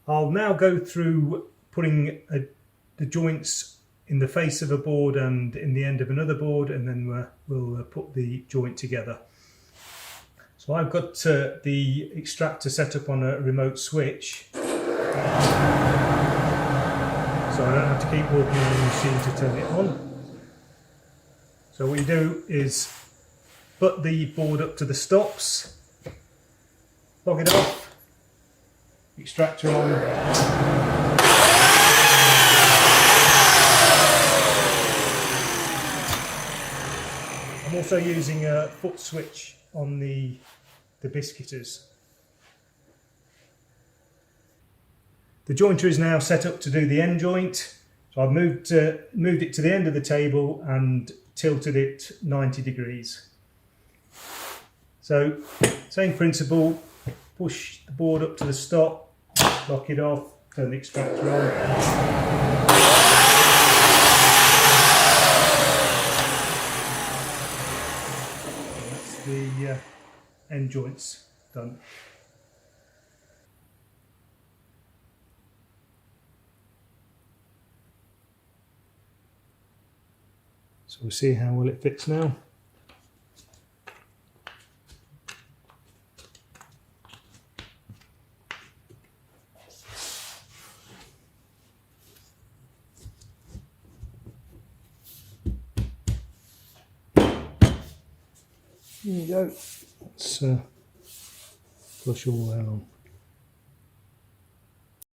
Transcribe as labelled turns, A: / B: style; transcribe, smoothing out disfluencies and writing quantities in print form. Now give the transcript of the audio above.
A: I'll now go through putting the joints in the face of a board and in the end of another board, and then we'll put the joint together. So I've got the extractor set up on a remote switch, so I don't have to keep walking around the machine to turn it on. So what you do is butt the board up to the stops, plug it off, extractor on. I'm also using a foot switch on the biscuiters. The jointer is now set up to do the end joint, so I've moved it to the end of the table and tilted it 90 degrees. So, same principle, push the board up to the stop, lock it off, turn the extractor on. That's the end joints done. So we'll see how well it fits now. There you go. Let's flush all the way along.